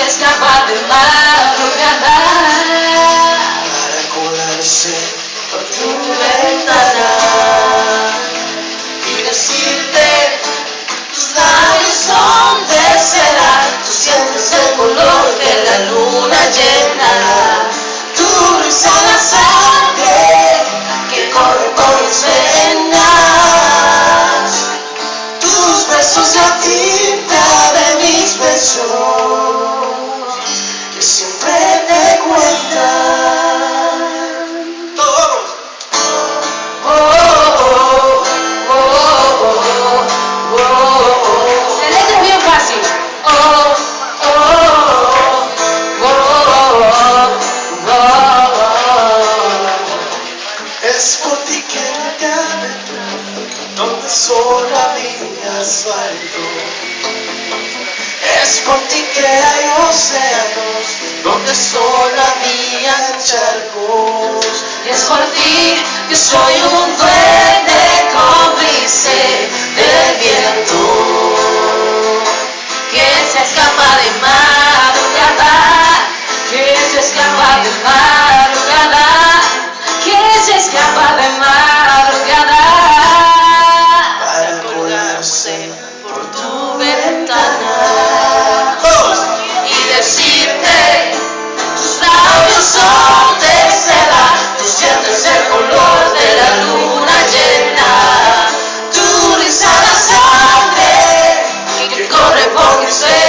escapar de madrugada para colarse por tu ventana y decirte tus labios son de seda, tú sientes el color de la luna llena, tu risa la sangre que corre por mis venas, tus besos la tinta de mis besos que siempre te cuentan. todos. La letra es bien fácil. Es por ti que la calle donde solo había asfalto. Es por ti que hay océanos donde solo había charcos. Y es por ti que soy un duende cómplice del viento que se escapa de madrugada, que se escapa de madrugada, que se escapa de madrugada Para colarse por tu ventana y decirte tus labios son de seda, tú sientes el color de la luna llena, tu risa la sangre que corre por mis venas.